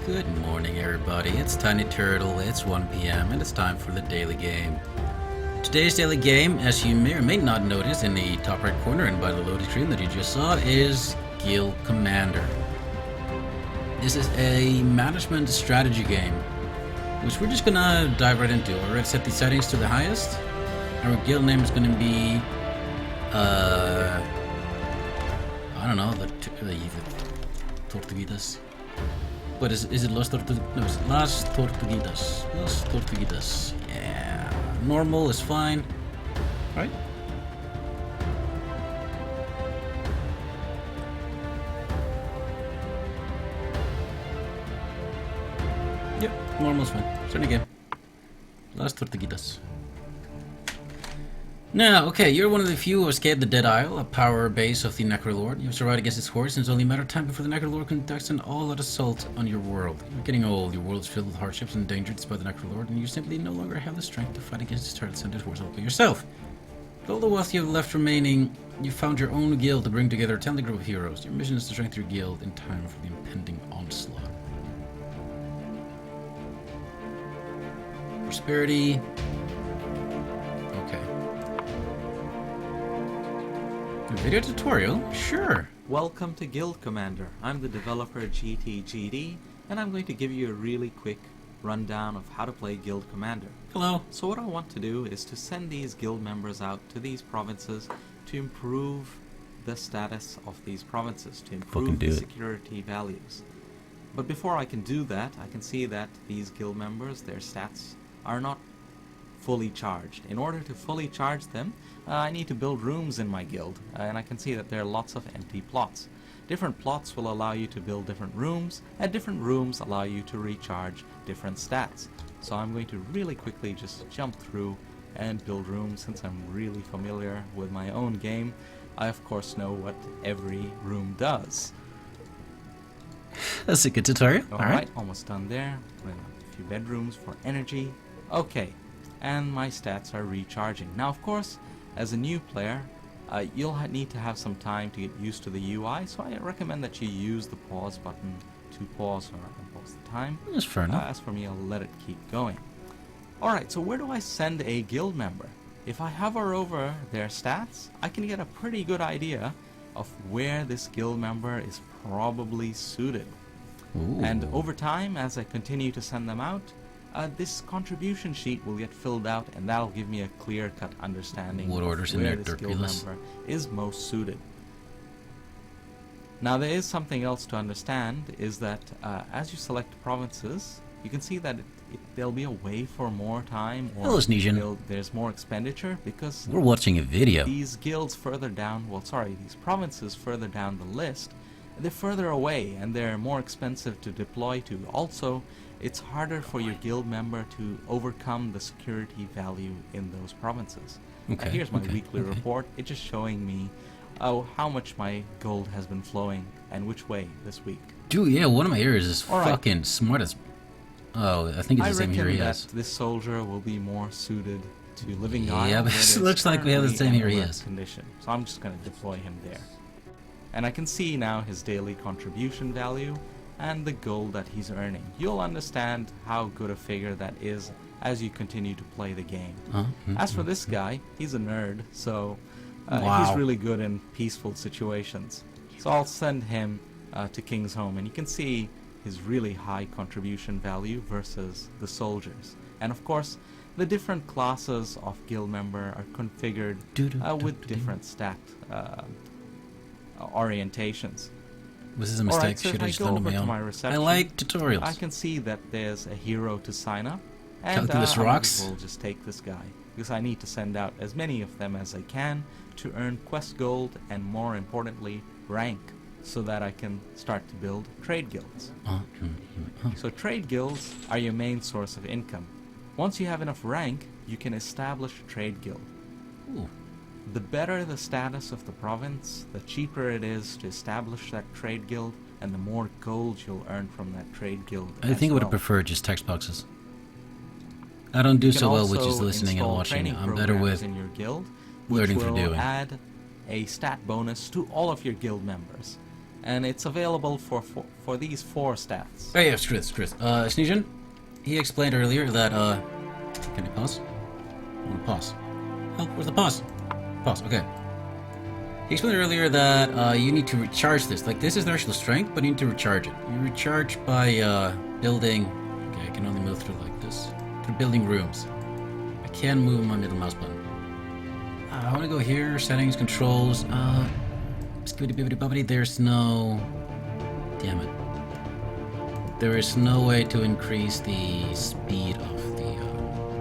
Good morning, everybody. It's Tiny Turtle, it's 1 p.m., and it's time for the daily game. Today's daily game, as you may or may not notice in the top right corner and by the loading screen that you just saw, is Guild Commander. This is a management strategy game, which we're just gonna dive right into. We're gonna set the settings to the highest. Our guild name is gonna be, I don't know, the Tortuguitas. But is it Los Tortuguitas? No, it's Las Tortuguitas. Las Tortuguitas. Yeah. Normal is fine. Right? Yep, normal is fine. Start again. Las Tortuguitas. Now, okay, you're one of the few who escaped the Dead Isle, a power base of the Necrolord. You've survived against its hordes, and it's only a matter of time before the Necrolord conducts an all-out assault on your world. You're getting old, your world is filled with hardships and dangers by the Necrolord, and you simply no longer have the strength to fight against its turrets and its hordes all by yourself. With all the wealth you have left remaining, you found your own guild to bring together a talented group of heroes. Your mission is to strengthen your guild in time for the impending onslaught. Prosperity. Okay. A video tutorial? Sure. Welcome to Guild Commander. I'm the developer GTGD, and I'm going to give you a really quick rundown of how to play Guild Commander. Hello. So what I want to do is to send these guild members out to these provinces to improve the status of these provinces, to improve the security values. But before I can do that, I can see that these guild members, their stats are not fully charged. In order to fully charge them, I need to build rooms in my guild, and I can see that there are lots of empty plots. Different plots will allow you to build different rooms, and different rooms allow you to recharge different stats. So I'm going to really quickly just jump through and build rooms. Since I'm really familiar with my own game, I of course know what every room does. That's a good tutorial. Alright, almost done there. A few bedrooms for energy. Okay. And my stats are recharging. Now, of course, as a new player, you'll need to have some time to get used to the UI, so I recommend that you use the pause button to pause or unpause the time. That's fair enough. As for me, I'll let it keep going. Alright, so where do I send a guild member? If I hover over their stats, I can get a pretty good idea of where this guild member is probably suited. Ooh. And over time, as I continue to send them out, this contribution sheet will get filled out, and that'll give me a clear-cut understanding What of orders in where there, this guild member is most suited. Now, there is something else to understand, is that as you select provinces, you can see that there'll be a way for more time, or there's more expenditure, because we're watching a video. These guilds further down, these provinces further down the list, they're further away, and they're more expensive to deploy to. Also, it's harder for your guild member to overcome the security value in those provinces. Okay, Here's my weekly report. It's just showing me how much my gold has been flowing and which way this week. Dude, yeah, one of my areas is fucking smart as... Oh, I think it's the same here he has. This soldier will be more suited to Living Isle. Yeah, but it looks like we have the same here he has. Condition. So I'm just going to deploy him there. And I can see now his daily contribution value and the gold that he's earning. You'll understand how good a figure that is as you continue to play the game. As for this guy, he's a nerd, so he's really good in peaceful situations. So I'll send him to King's Home, and you can see his really high contribution value versus the soldiers. And of course, the different classes of guild member are configured with different stat orientations. Was this a mistake? Alright, so Should if I just go learned over on my to own. my reception, I like tutorials. I can see that there's a hero to sign up, and Calculus rocks. I will just take this guy, because I need to send out as many of them as I can to earn quest gold and, more importantly, rank, so that I can start to build trade guilds. So trade guilds are your main source of income. Once you have enough rank, you can establish a trade guild. Ooh. The better the status of the province, the cheaper it is to establish that trade guild, and the more gold you'll earn from that trade guild. I think I would have preferred just text boxes. I don't do so well with just listening and watching. I'm better with in your guild, learning which through will doing. add a stat bonus to all of your guild members. and it's available for these 4 stats. Oh yeah, screw this. Sneezin, he explained earlier that, can you pause? I want to pause. Oh, where's the pause? Pause, okay. He explained earlier that, you need to recharge this. Like, this is their actual strength, but you need to recharge it. You recharge by, building... Okay, I can only move through like this. Through building rooms. I can move my middle mouse button. I want to go here, settings, controls, skibbity-bibbity-bobbity, there's no... Damn it. There is no way to increase the speed of the,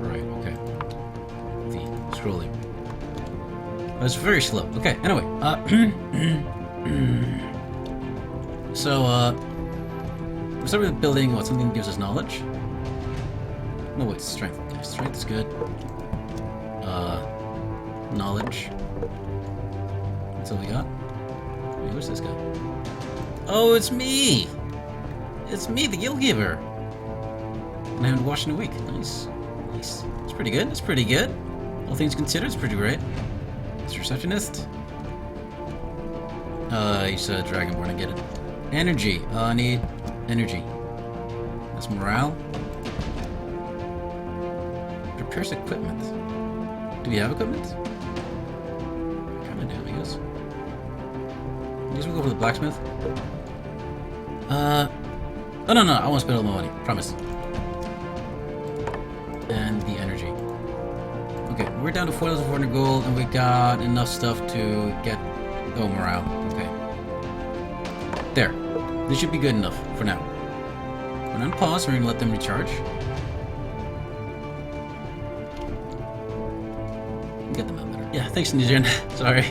right, okay. The scrolling. It's very slow. Okay, anyway, so, we start with building, what, something that gives us knowledge? No, wait, strength. Okay, strength is good. Knowledge. That's all we got? Wait, who's this guy? Oh, it's me! It's me, the Guild Giver! And I haven't washed in a week. Nice. Nice. It's pretty good. It's pretty good. All things considered, it's pretty great. It's receptionist. He's a Dragonborn, I get it. Energy. I need energy. That's morale. Repairs equipment. Do we have equipment? Kinda do, I guess. I guess we'll go for the blacksmith. Oh no, I won't spend all my money. Promise. And the energy. Okay, we're down to 4,400 gold, and we got enough stuff to get... Oh, morale. Okay. There. This should be good enough for now. We're gonna pause, we're gonna let them recharge. Get them out better. Yeah, thanks, Nijian. Sorry.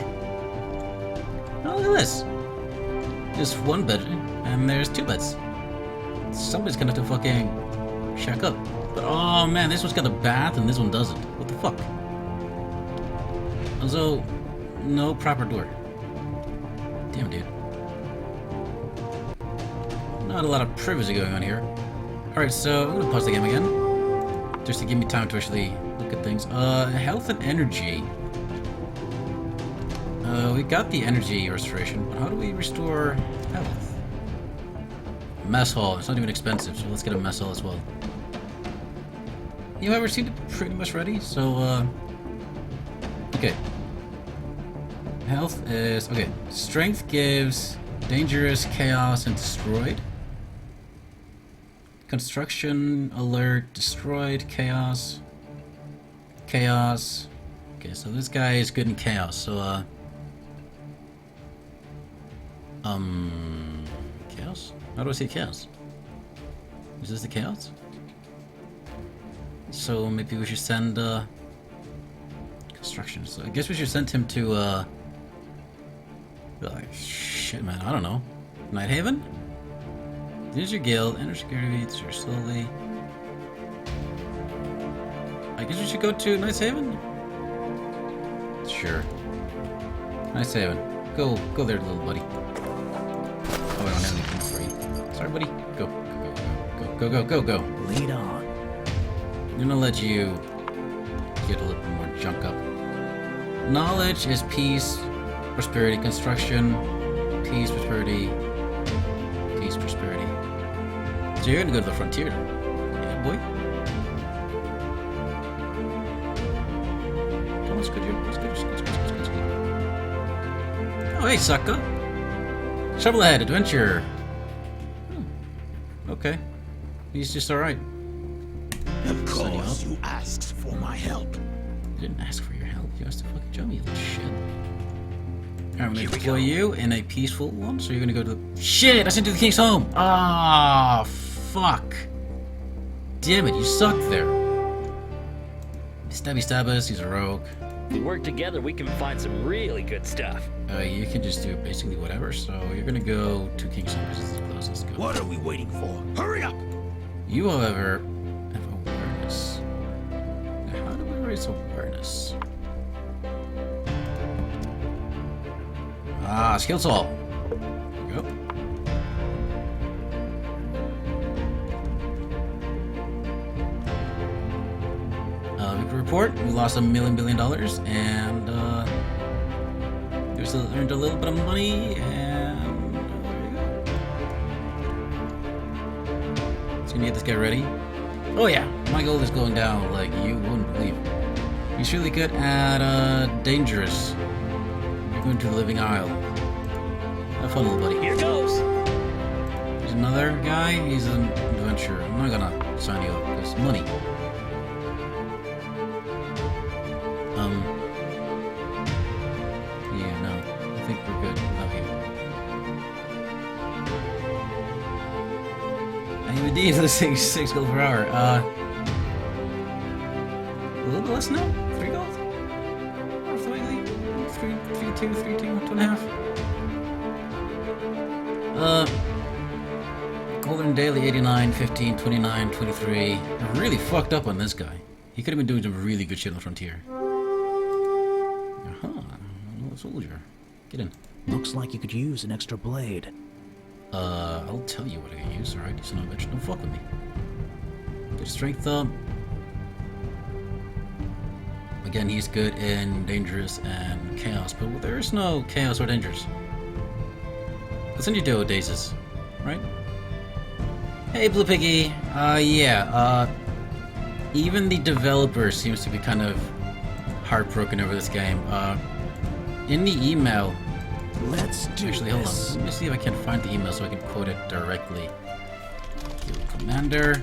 Oh, look at this. There's 1 bed, and there's 2 beds. Somebody's gonna have to fucking shack up. But, oh man, this one's got a bath and this one doesn't. What the fuck? Also, no proper door. Damn, dude. Not a lot of privacy going on here. Alright, so I'm gonna pause the game again. Just to give me time to actually look at things. Health and energy. We got the energy restoration, but how do we restore health? Mess hall. It's not even expensive, so let's get a mess hall as well. You ever seem to be pretty much ready, so, okay. Health is... Okay. Strength gives dangerous, chaos, and destroyed. Construction, alert, destroyed, chaos. Chaos. Okay, so this guy is good in chaos, so, chaos? How do I say chaos? Is this the chaos? So maybe we should send, construction. So I guess we should send him to, shit, man, I don't know. Nighthaven? Here's your guild, enter security, it's your slowly. I guess we should go to Nighthaven? Sure. Nighthaven. Go there, little buddy. Oh, I don't have anything for you. Sorry, buddy. Go. Lead on. I'm gonna let you get a little bit more junk up. Knowledge is peace, prosperity, construction, peace, prosperity, peace, prosperity. So you're gonna go to the frontier. Yeah, boy. Come on, let's go. Oh, hey, sucker. Shovel ahead, adventure. Okay. He's just alright. Of course, you asked for my help. You didn't ask for your help. You asked to fucking join me, you little shit. Alright, I'm gonna deploy you in a peaceful one, so you're gonna go to the... Shit! I sent you to the king's home! Ah, fuck. Damn it, you suck there. Stabby Stabbus, he's a rogue. If we work together, we can find some really good stuff. You can just do basically whatever, so you're gonna go to King's Home because it's the closest. Go. What are we waiting for? Hurry up! You, however, have awareness. Now, how do we raise awareness? Ah, skills all. There we go. We can report we lost $1 billion, and we still earned a little bit of money, and there you gonna get this guy ready. Oh yeah, my gold is going down like you wouldn't believe. He's really good at dangerous. You're going to the Living Isle. Have fun, little buddy. Here goes. There's another guy. He's an adventurer. I'm not gonna sign you up. There's money. Yeah, no. I think we're good without you. And indeed, losing 6 gold per hour. A little bit less now? 3 gold? Or slightly? 3, 2, 2.5. Golden Daily 89, 15, 29, 23. I really fucked up on this guy. He could have been doing some really good shit on Frontier. Another soldier. Get in. Looks like you could use an extra blade. I'll tell you what I can use, alright? Son of a bitch, don't fuck with me. Get strength up. Again, he's good in dangerous and chaos, but there is no chaos or dangerous. Let's send you to Odazes, right? Hey, Blue Piggy. Even the developer seems to be kind of heartbroken over this game. In the email... Let's do Actually, hold on. Let me see if I can find the email so I can quote it directly. Guild Commander.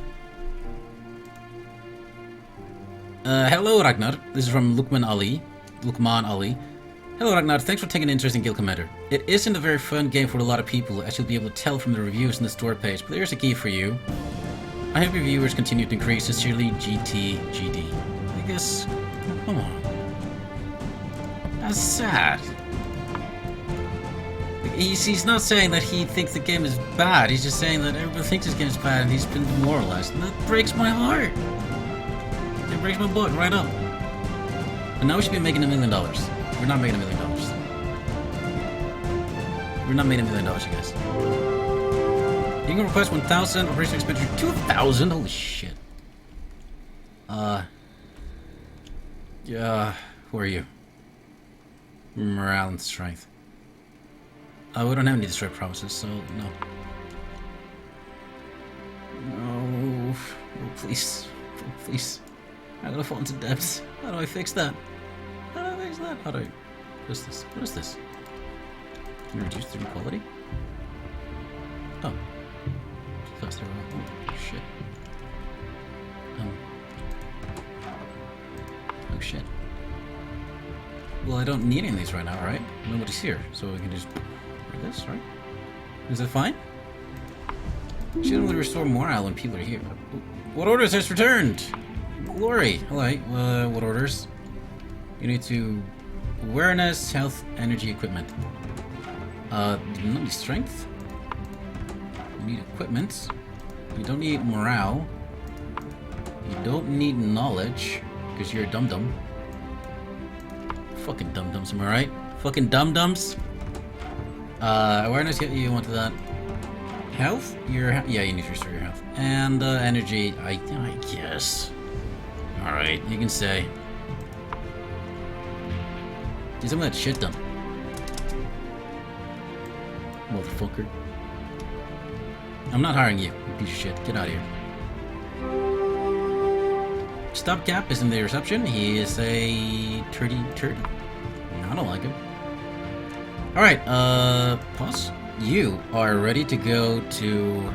Hello, Ragnar. This is from Lukman Ali. Hello, Ragnar. Thanks for taking an interest in Guild Commander. It isn't a very fun game for a lot of people, as you'll be able to tell from the reviews in the store page, but here's a key for you. I hope your viewers continue to increase. Sincerely, GTGD. I guess... Come on. That's sad. He's not saying that he thinks the game is bad, he's just saying that everybody thinks this game is bad and he's been demoralized. And that breaks my heart. It breaks my butt right up. And now we should be making $1 million. We're not making $1 million. We're not making $1 million, you guys. You can request 1,000, operation expenditure 2,000. Holy shit. Yeah, who are you? Morale and strength. We don't have any destroy promises, so no. No, oh, please, oh, please. I'm gonna fall into depths. How do I fix that? How do I fix that? How do I... What is this? What is this? Can you reduce the quality? Oh. Faster. Oh, shit. Oh, shit. Well, I don't need any of these right now, right? Nobody's here, so we can just... this, right? Is that fine? Should only restore morale when people are here. What orders has returned? Glory! Alright, what orders? You need to... awareness, health, energy, equipment. You don't need strength. You need equipment. You don't need morale. You don't need knowledge, because you're a dum-dum. Fucking dum-dums, am I right? Fucking dum-dums? Awareness, yeah, you want that. Health? Yeah, you need to restore your health. And, energy, I guess. Alright, you can say. Do some of that shit done. Motherfucker. I'm not hiring you, you piece of shit. Get out of here. Stopgap is in the reception. He is a turd. I don't like him. Alright, pause. You are ready to go to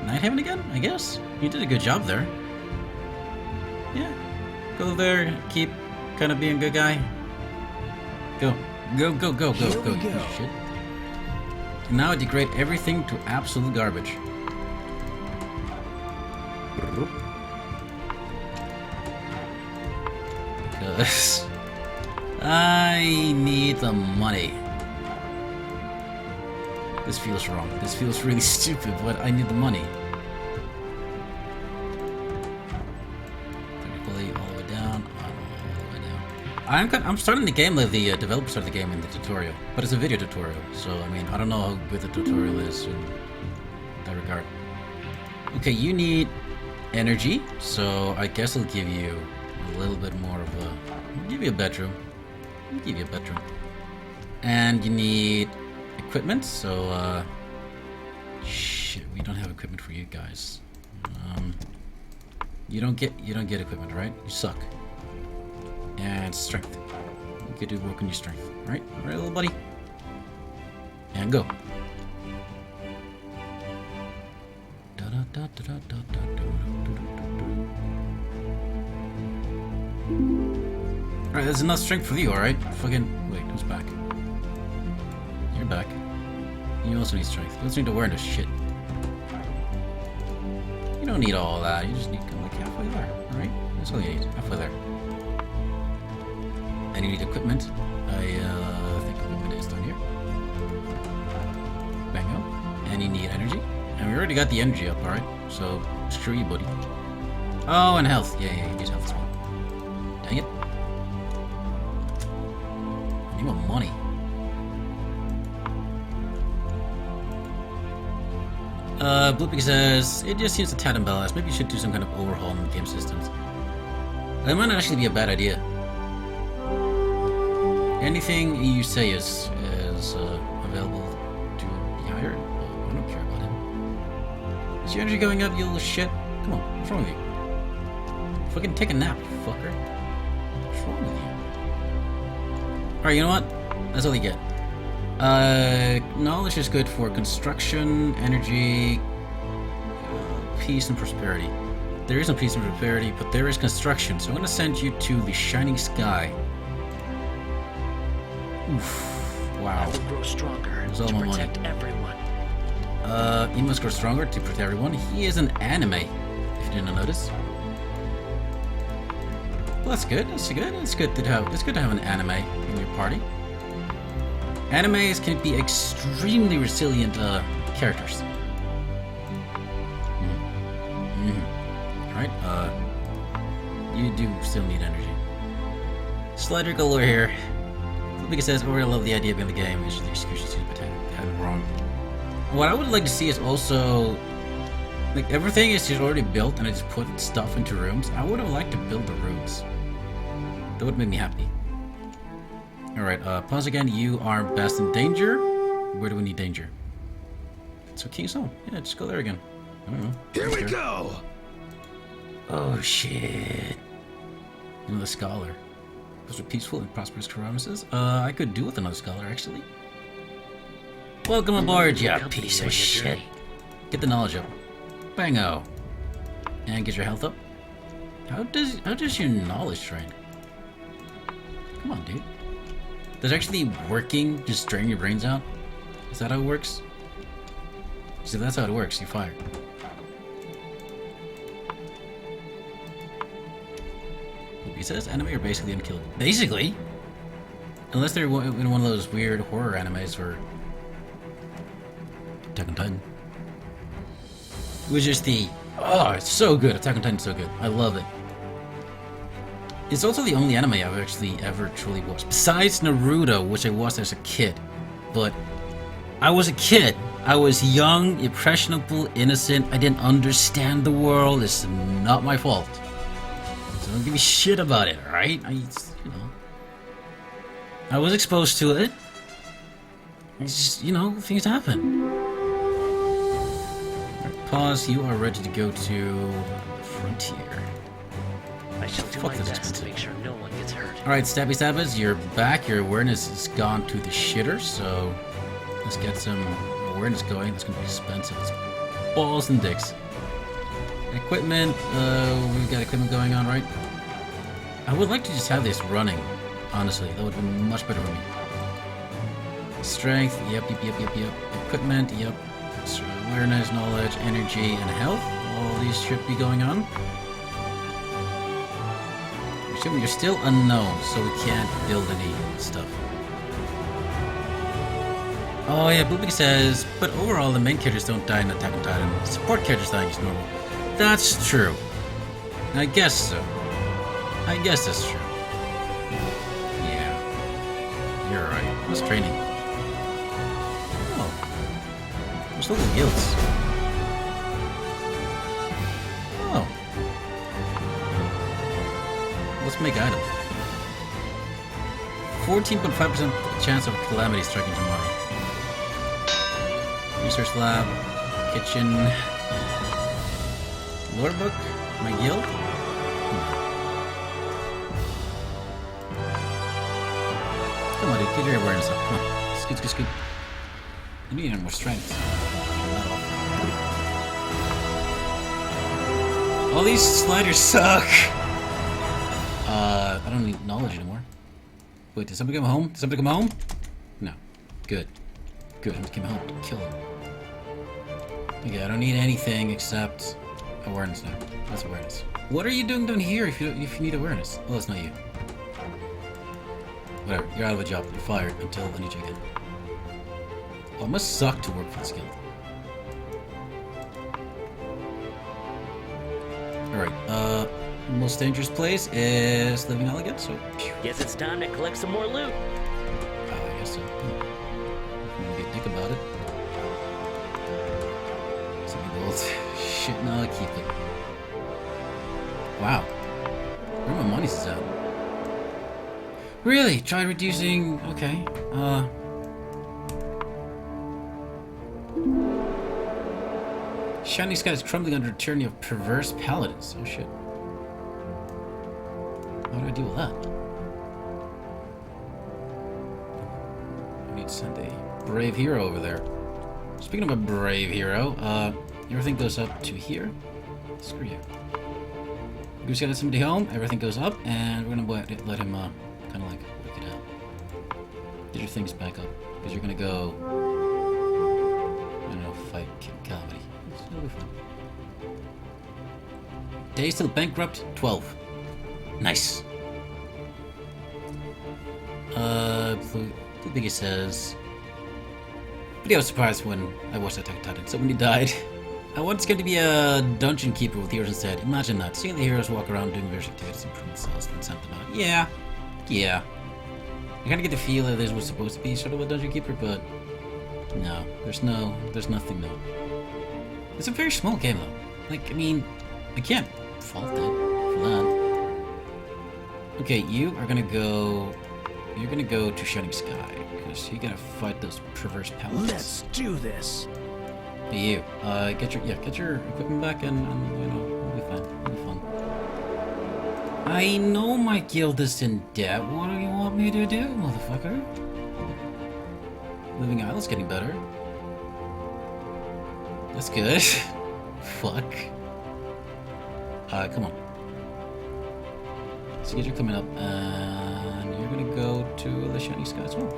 Nighthaven again, I guess? You did a good job there. Yeah. Go there, keep kind of being a good guy. Go. Go. Shit. And now I degrade everything to absolute garbage. Because I need the money. This feels wrong. This feels really stupid, but I need the money. Technically, all the way down, all the way down. I'm starting the game like the developer started the game in the tutorial, but it's a video tutorial, so I mean, I don't know how good the tutorial is in that regard. Okay, you need energy, so I guess I'll give you a little bit more of a... I'll give you a bedroom. I'll give you a bedroom. And you need equipment, so shit. shit, we don't have equipment for you guys. You don't get equipment, right? You suck. And strength. You could do work on your strength, right? Right, little buddy. And go. Alright, there's enough strength for you, alright? Fucking wait, who's back? You're back. You also need strength. You also need awareness, shit. You don't need all that, you just need kind of like halfway there, alright? That's all you need, halfway there. And you need equipment. I think equipment is down here. Bango. And you need energy. And we already got the energy up, alright? So, screw you, buddy. Oh, and health. Yeah, you need health as well. Dang it. I need more money. Bloopy says, it just seems a tad imbalanced. Maybe you should do some kind of overhaul in the game systems. That might not actually be a bad idea. Anything you say is available to be hired. I don't care about him. Is your energy going up, you little shit? Come on, what's wrong with you? Fucking take a nap, you fucker. What's wrong with you? Alright, you know what? That's all you get. Knowledge is good for construction, energy, peace, and prosperity. There is no peace and prosperity, but there is construction, so I'm gonna send you to the Shining Sky. Oof. Wow. I will grow stronger all to my protect money. everyone. He must grow stronger to protect everyone. He is an anime, if you didn't notice. Well, that's good. That's good. It's good to have an anime in your party. Animes can be extremely resilient characters. Alright, you do still need energy. Slider galore here. Because says, I love the idea behind the game. It's just the execution seems to have it wrong. What I would like to see is also, like, everything is just already built and I just put stuff into rooms. I would have liked to build the rooms. That would make me happy. Alright, pause again. You are best in danger. Where do we need danger? So King's Home. Yeah, just go there again. I don't know. Here we go! Oh shit. You know, the scholar. Those are peaceful and prosperous promises. I could do with another scholar, actually. Welcome aboard, you piece of shit. Get the knowledge up. Bango. And get your health up. How does your knowledge train? Come on, dude. Does actually working just drain your brains out? Is that how it works? So that's how it works, you're fired. He says anime are basically unkillable. Basically! Unless they're in one of those weird horror animes or Attack on Titan. Which is oh, it's so good. Attack on Titan's so good. I love it. It's also the only anime I've actually ever truly watched. Besides Naruto, which I watched as a kid. But I was a kid. I was young, impressionable, innocent. I didn't understand the world. It's not my fault. So don't give me shit about it, alright? I was exposed to it. It's just, things happen. Right, pause. You are ready to go to Frontier. I shall do my best to make sure no one gets hurt. Alright, Stabby Stabbers, you're back. Your awareness has gone to the shitter, so let's get some awareness going. That's gonna be expensive. It's balls and dicks. Equipment, we've got equipment going on, right? I would like to just have this running, honestly. That would be much better for me. Strength, yep. Equipment, yep. So awareness, knowledge, energy, and health. All these should be going on. You're still unknown, so we can't build any stuff. Oh yeah, Boopy says, but overall the main characters don't die in Attack on Titan. Support characters dying is normal. That's true. I guess so. I guess that's true. Yeah. You're right. What's training? Oh. There's little guilds. Oh. Let's make item. 14.5% chance of calamity striking tomorrow. Research lab. kitchen. Lore book? My guild? Come on, dude, get your awareness up. Come on. Scoot, scoot, scoot. You need more strength. All these sliders suck! I don't need knowledge anymore. Wait, did somebody come home? Did somebody come home? No. Good. Good, I came home to kill him. Okay, I don't need anything except awareness now. That's awareness. What are you doing down here if you need awareness? Oh, that's not you. Whatever, you're out of a job. You're fired until I need you again. Oh, it must suck to work for this guild. Alright, most dangerous place is Living Isle again, so... Guess it's time to collect some more loot. I guess so. I'm gonna be a dick about it. 70 gold. Shit, no, I keep it. Wow. Where my money's at? Really? Try reducing... Okay. Shining Sky is crumbling under the tyranny of perverse paladins. Oh shit. How do I deal with that? I need to send a brave hero over there. Speaking of a brave hero, everything goes up to here. Screw you. We just gotta send somebody home, everything goes up, and we're gonna let him, kind of like, work it out. Get your things back up, because you're gonna go, I don't know, fight Calamity. It'll be fun. Days till bankrupt, 12. Nice. The biggest says... But I was surprised when I watched Attack on Titan. So when he died, I wanted to get to be a dungeon keeper with heroes instead. Imagine that. Seeing the heroes walk around doing various activities, improve themselves, and send them out. Yeah. Yeah. I kind of get the feel that this was supposed to be sort of a dungeon keeper, but... No. There's nothing though. It's a very small game though. Like, I mean, I can't fault it for that. Okay, you are gonna go... You're gonna go to Shining Sky, because you gotta fight those perverse paladins. Let's do this. Hey, you, get your equipment back and you know, it'll be fine. It'll be fun. I know my guild is in debt. What do you want me to do, motherfucker? Living Isle's getting better. That's good. Fuck. Come on. So you're coming up, and you're gonna go to the Shining Sky as well.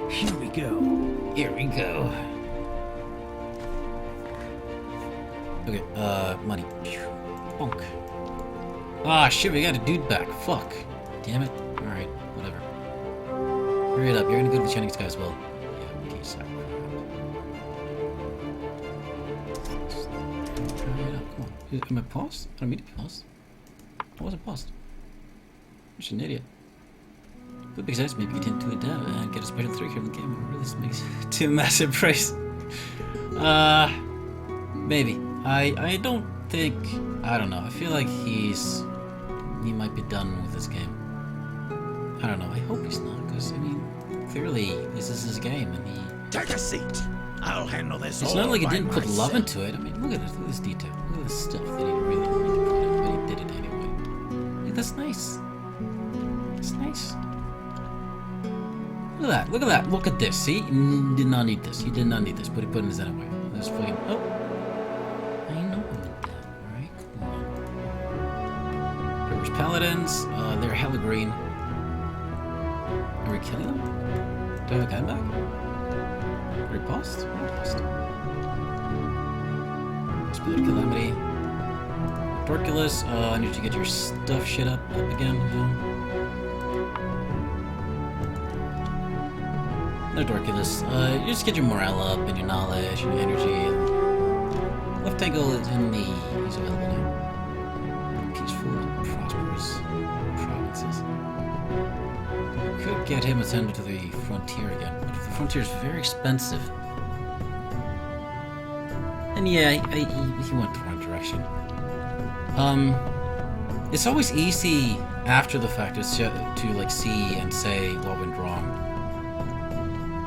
Here we go. Here we go. Okay, money. Bonk. Ah, shit, we got a dude back. Fuck. Damn it. Alright, whatever. Hurry it up, you're gonna go to the Shining Sky as well. Yeah, okay, sorry. Hurry it up, come on. Am I paused? I don't mean to be paused. I wasn't paused. I'm just an idiot. Would make sense, maybe get into a dev and get a special 3 here in the game. It really makes too massive price. Maybe. I don't think... I don't know. I feel like he might be done with this game. I don't know. I hope he's not, because, I mean, clearly this is his game, and he... Take a seat. I'll handle this. It's not like he didn't put love into it. I mean, look at this. Look at this detail. Look at this stuff that he really put in, but he did it anyway. Like, that's nice. It's nice. Look at that. Look at that. Look at this. See? You did not need this. You did not need this, but he put in his anyway. That's fucking... Oh. I know about that. Alright, come on. There's paladins. They're hella green. Are we killing them? Do I have a gun back? Are we paused? We're not paused. Spirit Calamity. Torculus, I need you to get your stuff shit up again. Yeah. No Dorculus. You just get your morale up and your knowledge, your energy. Left angle is in the... He's available now. Peaceful and prosperous provinces. Could get him attended to the frontier again, but the frontier is very expensive. And yeah, he went the wrong direction. It's always easy after the fact to like see and say what went wrong.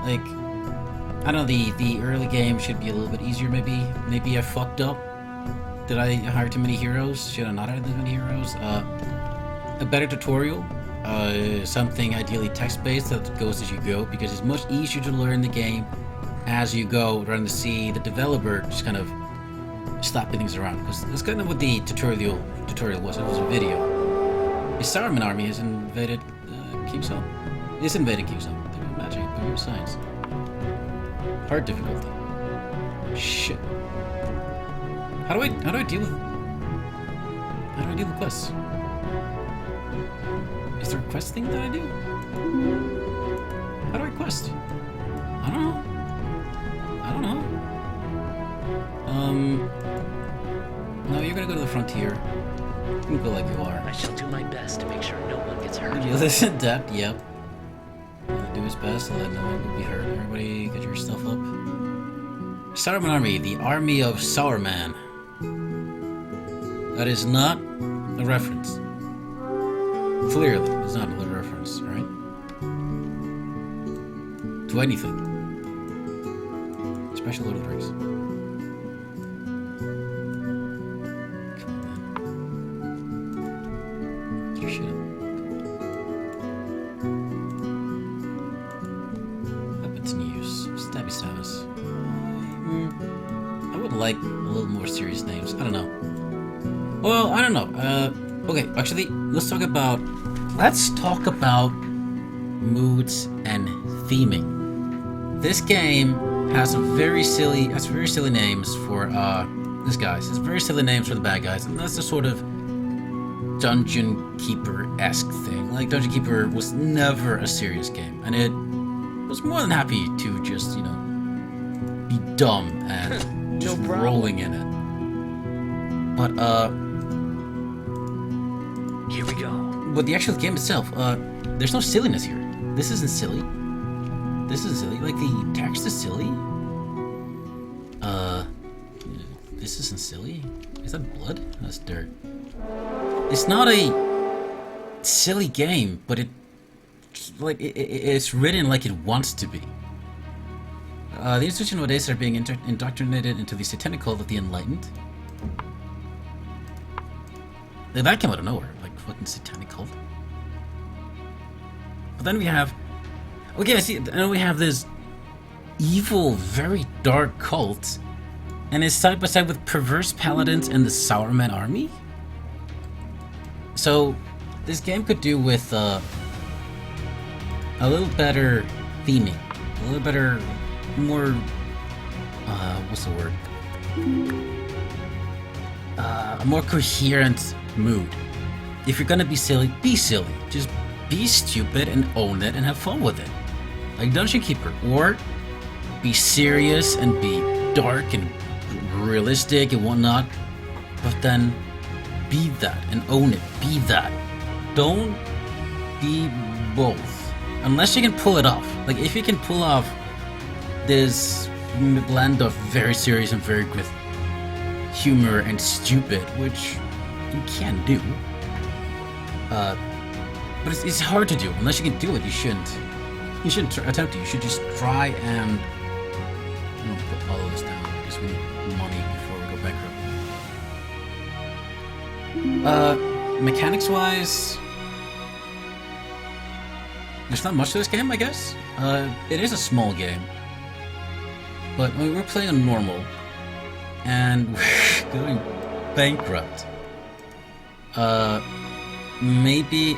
Like, I don't know, the early game should be a little bit easier, maybe. Maybe I fucked up. Did I hire too many heroes? Should I not hire too many heroes? A better tutorial. Something ideally text-based that goes as you go, because it's much easier to learn the game as you go rather than to see the developer just kind of slapping things around. Because that's kind of what the tutorial was. It was a video. The Saruman army has invaded King's Home. It's invaded King's Home. They're doing magic, they're doing science. Hard difficulty. Shit. How do I deal with quests? Is there a quest thing that I do? How do I quest? I don't know. No, you're gonna go to the frontier. You can go like you are. I shall do my best to make sure no one gets hurt. You listen, Depp, yep. He'll do his best to let no one will be hurt. Everybody get your stuff up. Saruman army, the army of Sauron. That is not a reference. Clearly, it's not a reference, right? To anything. Especially Lord of the Rings. Come on, man. Get your shit up. Weapons in use. Stabby status. I would like a little more serious names. I don't know. Well, I don't know. Okay, actually, let's talk about moods and theming. This game has very silly names for these guys. It's very silly names for the bad guys, and that's a sort of Dungeon Keeper-esque thing. Like, Dungeon Keeper was never a serious game, and it was more than happy to just, be dumb and just rolling in it. But here we go. But the actual game itself, there's no silliness here. This isn't silly. Like, the text is silly. This isn't silly. Is that blood? That's dirt. It's not a silly game, but it's written like it wants to be. The institution nowadays are being indoctrinated into the satanic cult of the Enlightened. That came out of nowhere, like fucking satanic cult. But then we have, then we have this evil, very dark cult, and it's side by side with perverse paladins and the Sauron army. So this game could do with a little better theming, a little better, more, what's the word? A more coherent mood. If you're gonna be silly, be silly. Just be stupid and own it and have fun with it. Like Dungeon Keeper. Or be serious and be dark and realistic and whatnot. But then be that and own it. Be that. Don't be both. Unless you can pull it off. Like if you can pull off this blend of very serious and very with humor and stupid, which you can do. But it's hard to do. Unless you can do it, you shouldn't attempt it. You should just try and... I'm gonna put all of this down because we need money before we go bankrupt. Mechanics-wise, there's not much to this game, I guess. It is a small game. But we're playing on normal. And we're going bankrupt. Maybe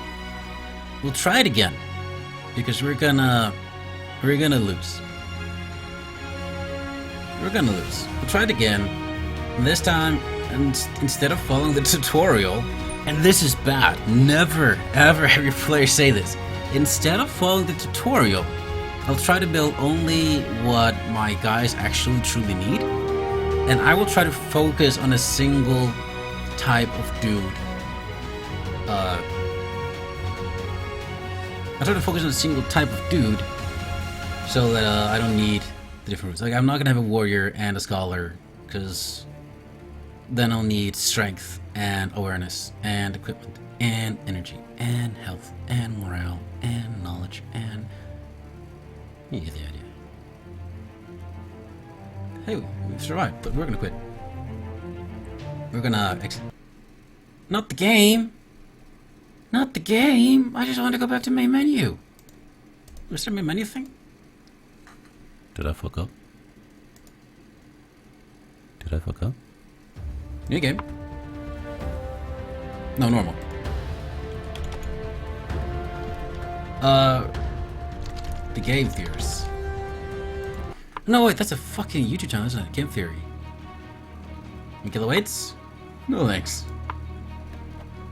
we'll try it again because we're gonna lose. We'll try it again, and this time, instead of following the tutorial, and this is bad. Never ever have your players say this. Instead of following the tutorial, I'll try to build only what my guys actually truly need, and I will try to focus on a single type of dude. I try to focus on a single type of dude so that I don't need the different routes. Like, I'm not gonna have a warrior and a scholar, because then I'll need strength and awareness and equipment and energy and health and morale and knowledge and... You get the idea. Hey, we survived, but we're gonna quit. We're gonna not the game! Not the game! I just want to go back to main menu! Was there a main menu thing? Did I fuck up? Did I fuck up? New game. No, normal. The Game Theorists. No, wait, that's a fucking YouTube channel, isn't it? Game Theory. Mikilla waits? No thanks.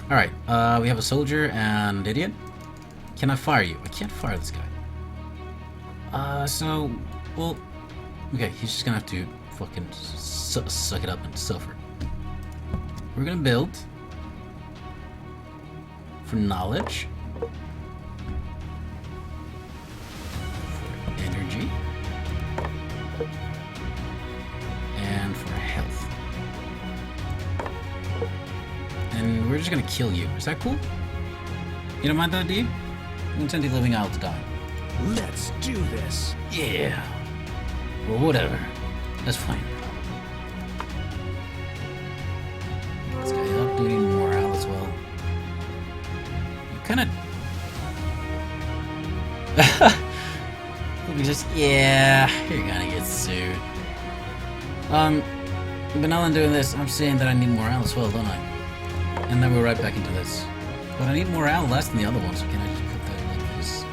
Alright, we have a soldier and idiot. Can I fire you? I can't fire this guy. Well, okay, he's just gonna have to fucking suck it up and suffer. We're gonna build for knowledge, for energy, and for health. And we're just gonna kill you. Is that cool? You don't mind that, do you? I'm gonna send the living out to die. Let's do this. Yeah. Well, whatever. That's fine. This guy up, do need morale as well. You kinda... we just... Yeah, you're gonna get sued. But now I'm doing this, I'm saying that I need morale as well, don't I? And then we're right back into this. But I need morale less than the other ones, so can I just put that like this?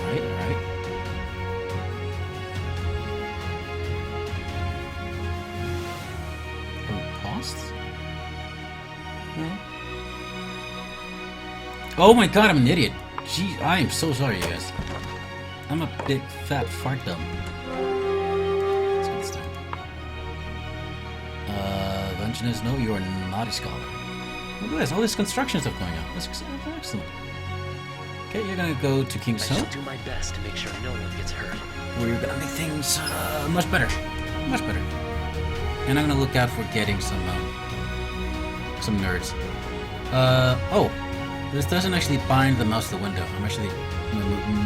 Alright. Oh, costs? No? Oh my god, I'm an idiot. Gee, I am so sorry, you guys. I'm a big fat fart dumb. Let's get this done. Vengeance, no, you are not a scholar. Look at this, all this construction stuff going on. That's excellent. Okay, you're gonna go to King's I Home, shall do my best to make sure no one gets hurt. where you're gonna make things much better. Much better. And I'm gonna look out for getting some nerds. Oh, this doesn't actually bind the mouse to the window. I'm actually,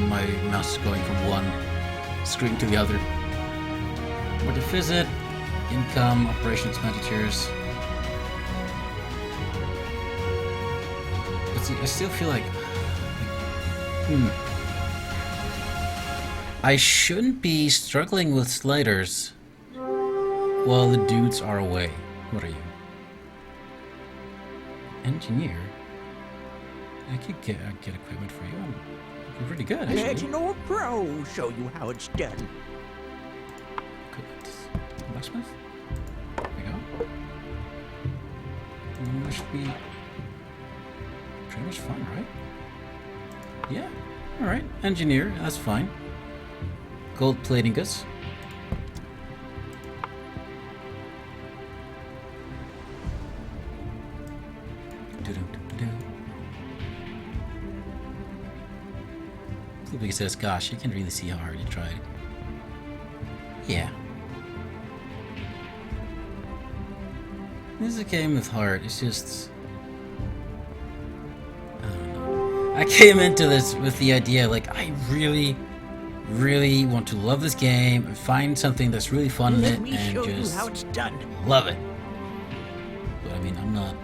my mouse is going from one screen to the other. Where to visit, income, operation expenditures. But see, I still feel like, I shouldn't be struggling with sliders while the dudes are away. What are you? Engineer? I could get equipment for you. I'm pretty good, actually. Let an old pro show you how it's done. Equipment. Blacksmith? There we go. That should be pretty much fine, right? Yeah. Alright. Engineer, that's fine. Gold plating goods. He says, gosh, you can really see how hard you tried. Yeah. This is a game with heart. It's just... I don't know. I came into this with the idea, like, I really want to love this game and find something that's really fun in it Let me and show you just how it's done. love it. But I mean, I'm not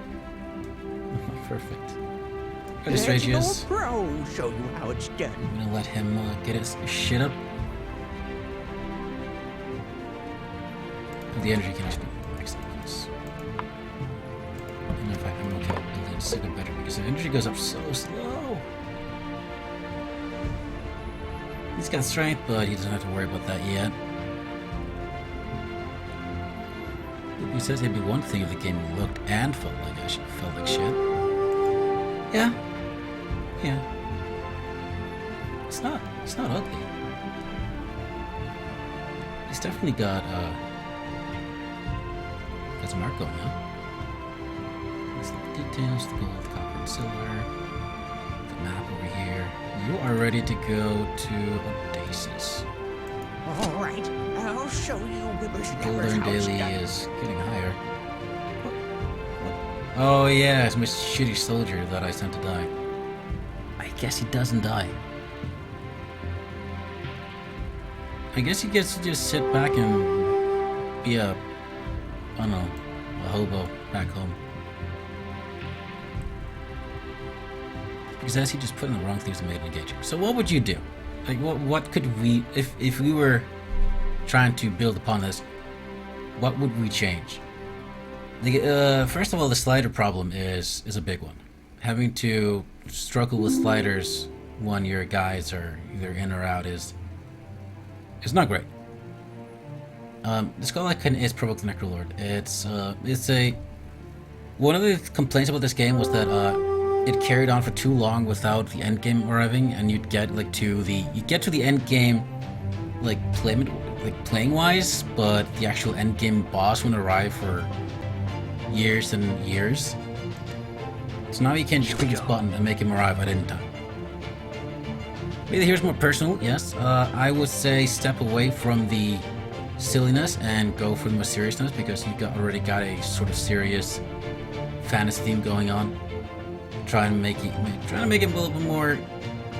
perfect. This Let an Regius. old pro show you how it's done. I'm gonna let him get his shit up. The energy can actually be maxed out, yes. And in fact, I'm okay building a second better because the energy goes up so slow. He's got strength, but he doesn't have to worry about that yet. He says it'd be one thing if the game looked and felt like shit. Yeah. Yeah. It's not ugly. He's definitely got some art going on. These little details, the gold, the copper, and silver. The map over here. You are ready to go to Audaces. All right, I'll show you whippersnappers Golden how it's Daily done. is getting higher. What? Oh yeah, it's my shitty soldier that I sent to die. I guess he doesn't die. I guess he gets to just sit back and be a, I don't know, a hobo back home. Because as he just put in the wrong things and made it engaging. So what would you do? Like, what could we, if we were trying to build upon this, what would we change? First of all, the slider problem is a big one. Having to struggle with sliders when your guys are either in or out is not great. The Skull Icon is provoked the Necrolord. It's one of the complaints about this game was that it carried on for too long without the end game arriving, and you'd get to the end game playing wise, but the actual end game boss wouldn't arrive for years and years. So now you can just click this button and make him arrive at any time. Maybe here's more personal, yes. I would say step away from the silliness and go for the more seriousness, because you already got a sort of serious fantasy theme going on. Trying to make it a little bit more,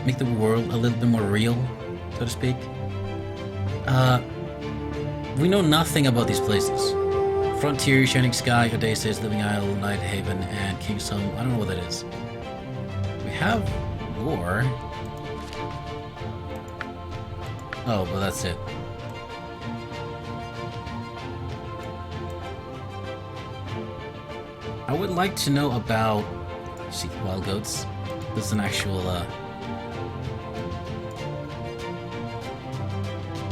make the world a little bit more real, so to speak. We know nothing about these places. Frontier, Shining Sky, Odysseus, Living Isle, Night Haven, and King's Home. I don't know what that is. We have lore. Oh, well, that's it. I would like to know about wild goats. This is an actual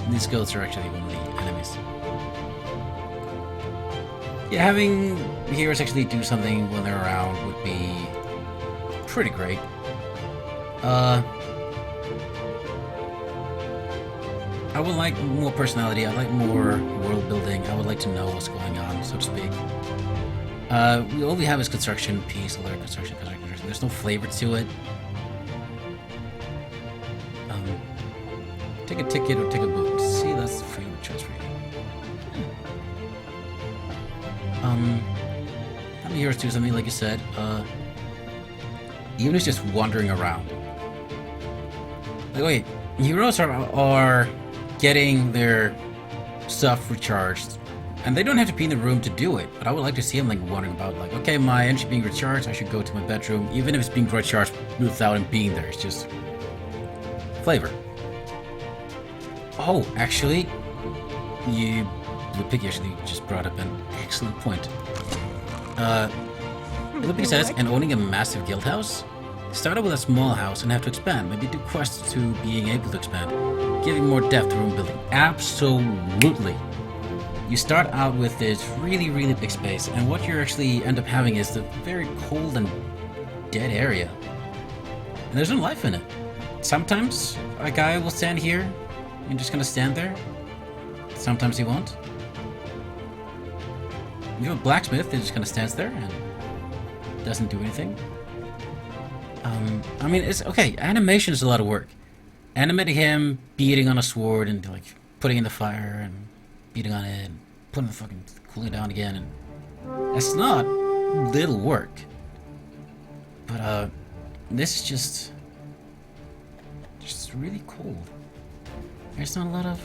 these goats are actually one of the enemies. Yeah, having heroes actually do something when they're around would be pretty great. I would like more personality. I like more world building. I would like to know what's going on, so to speak. All we have is construction, peace, alert, construction. There's no flavor to it. Take a ticket or take a boot. See, that's the free choice for you. How many heroes do something like you said? Even if it's just wandering around. Like, wait, heroes are getting their stuff recharged. And they don't have to be in the room to do it, but I would like to see them wandering about, okay, my energy being recharged, I should go to my bedroom, even if it's being recharged without him being there. It's just flavor. Oh, actually, Lupik actually just brought up an excellent point. Lupik says, and owning a massive guild house? Start out with a small house and have to expand. Maybe do quests to being able to expand, giving more depth to room building. Absolutely. You start out with this really, really big space, and what you actually end up having is the very cold and dead area. And there's no life in it. Sometimes a guy will stand here and just gonna stand there. Sometimes he won't. You have a blacksmith that just kind of stands there and doesn't do anything. I mean, it's okay. Animation is a lot of work. Animating him beating on a sword and putting in the fire and beating on it and putting the fucking cooling down again, and that's not little work. But this is just really cold. There's not a lot of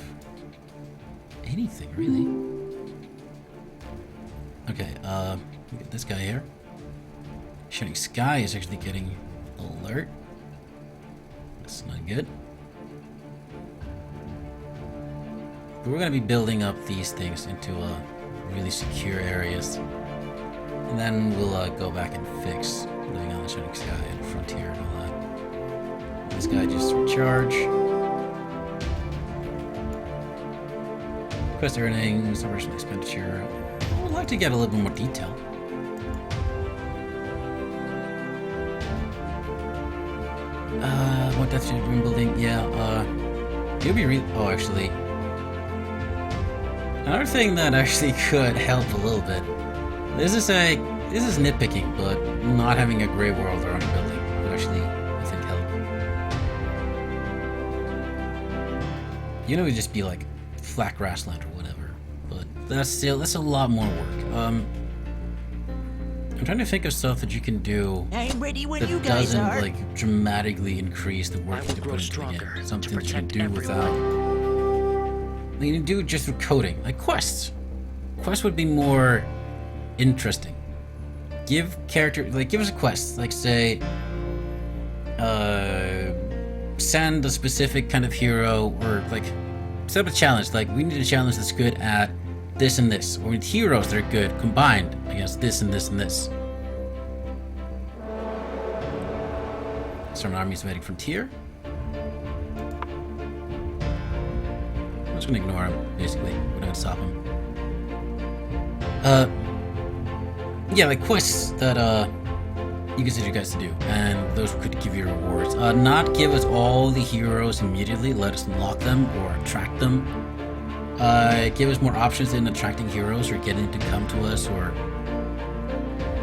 anything really. Okay, we got this guy here. Shining Sky is actually getting alert. That's not good. But we're going to be building up these things into really secure areas. And then we'll go back and fix Living on the Shining Sky and Frontier and all that. This guy just recharge. Quest earnings, operational expenditure. I would like to get a little bit more detail. What Death Shield room building? Yeah, it'll be oh, actually. Another thing that actually could help a little bit. This is nitpicking, but not having a gray world around a building would actually, I think, help. You know, it would just be like flat grassland or whatever, but that's a lot more work. I'm trying to think of stuff that you can do I'm ready when that you guys doesn't are. Dramatically increase the work you put into the game. Something you can do without You can do it just through coding, like quests. Quests would be more interesting. Give us a quest, like say, send a specific kind of hero, or like set up a challenge. Like we need a challenge that's good at this and this, or with heroes that are good combined against this and this and this. Storm armies invading frontier. I'm just gonna ignore him, basically. We're not gonna stop him. Yeah, like quests that you can send you guys to do, and those could give you rewards. Not give us all the heroes immediately, let us unlock them or attract them. Give us more options in attracting heroes or getting them to come to us, or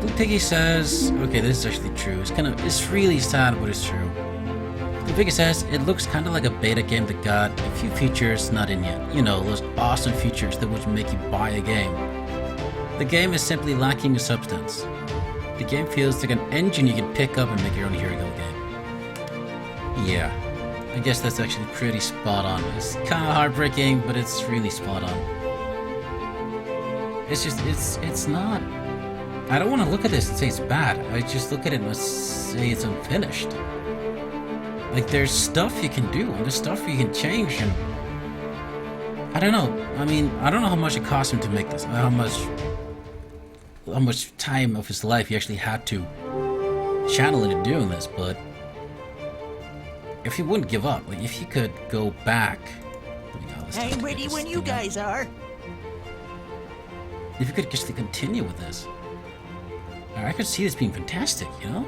Blue Piggy says, okay, this is actually true. It's really sad, but it's true. Blue Piggy says it looks kind of like a beta game that got a few features not in yet. You know, those awesome features that would make you buy a game. The game is simply lacking a substance. The game feels like an engine you can pick up and make your own hero game. Yeah, I guess that's actually pretty spot on. It's kind of heartbreaking, but it's really spot on. It's just, it's not. I don't want to look at this and say it's bad. I just look at it and say it's unfinished. Like, there's stuff you can do, and there's stuff you can change, and I don't know. I mean, I don't know how much it cost him to make this. How much time of his life he actually had to channel into doing this, but if he wouldn't give up, like if he could go back. I'm ready when you guys are. If he could just continue with this, I could see this being fantastic, you know?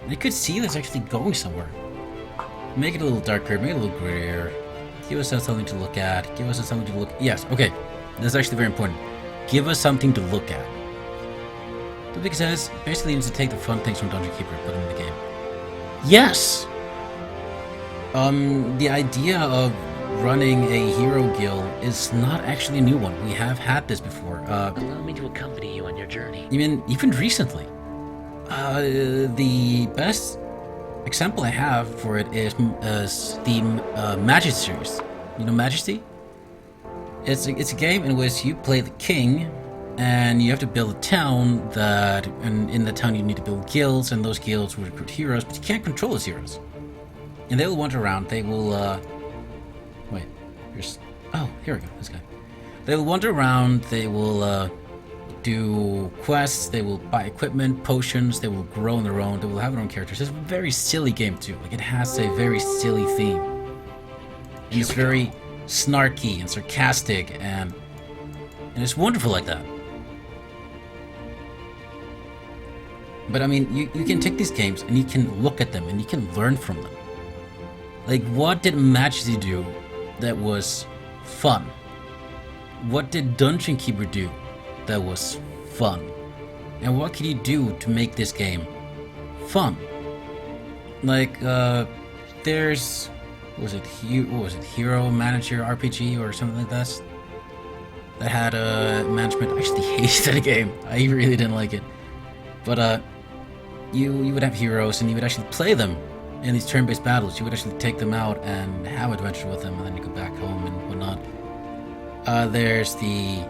I could see this actually going somewhere. Make it a little darker, make it a little grittier. Give us something to look at. Give us something to look. Yes, okay. That's actually very important. Give us something to look at. Because it says basically needs to take the fun things from Dungeon Keeper and put them in the game. Yes! The idea of running a hero guild is not actually a new one. We have had this before. Allow me to accompany you on your journey. Even recently. The best example I have for it is the Majesty series. You know Majesty? It's a game in which you play the king, and you have to build a town and in the town you need to build guilds, and those guilds will recruit heroes, but you can't control those heroes. And they will wander around, they will, wait, oh, here we go, this guy. They will wander around, they will, do quests, they will buy equipment, potions, they will grow on their own, they will have their own characters. It's a very silly game too, like it has a very silly theme. And it's very snarky and sarcastic, and it's wonderful like that. But I mean, you can take these games and you can look at them and you can learn from them. Like, what did Majesty do that was fun? What did Dungeon Keeper do that was fun? And what can you do to make this game fun? Like, there's, what was it Hero Manager RPG or something like that? That had management. I actually hated that game. I really didn't like it. But you would have heroes and you would actually play them in these turn-based battles. You would actually take them out and have adventure with them, and then you go back home and whatnot. There's the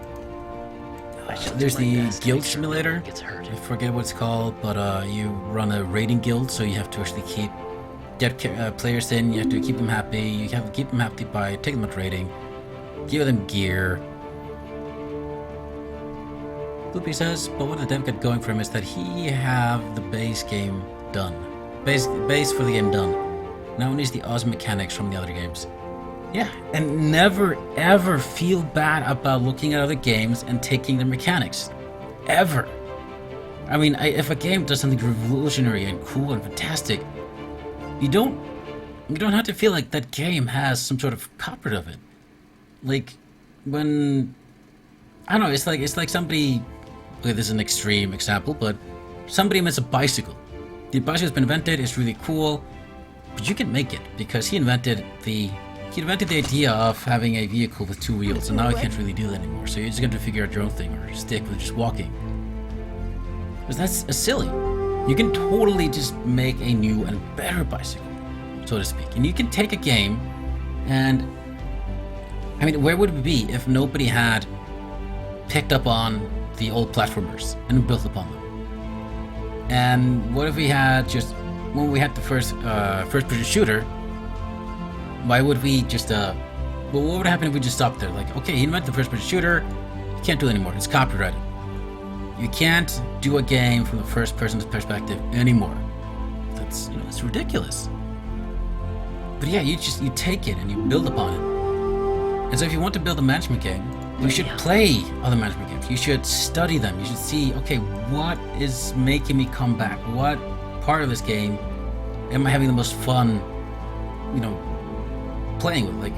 guild simulator. I forget what it's called, but you run a raiding guild, so you have to actually get players in. You have to keep them happy. You have to keep them happy by taking them out raiding, give them gear. Loopy says, but what the dev got going for him is that he have the base game done. Base for the game done. Now he needs the awesome mechanics from the other games. Yeah, and never ever feel bad about looking at other games and taking their mechanics. Ever. I mean, if a game does something revolutionary and cool and fantastic, you don't have to feel like that game has some sort of copyright of it. Like, when, I don't know, it's like somebody, okay, this is an extreme example, but somebody invents a bicycle. The bicycle's been invented, it's really cool, but you can make it because he invented the idea of having a vehicle with two wheels, and now he can't really do that anymore. So you're just going to figure out your own thing or stick with just walking. Because that's silly. You can totally just make a new and better bicycle, so to speak. And you can take a game and I mean, where would we be if nobody had picked up on the old platformers and built upon them? And what if we had just, when we had the first-person shooter, why would we just, well, what would happen if we just stopped there? Like, okay, you invented the first-person shooter, you can't do it anymore, it's copyrighted. You can't do a game from the first person's perspective anymore. That's, it's ridiculous. But yeah, you take it and you build upon it. And so if you want to build a management game, you should play other management games. You should study them. You should see, okay, what is making me come back? What part of this game am I having the most fun, playing with? Like,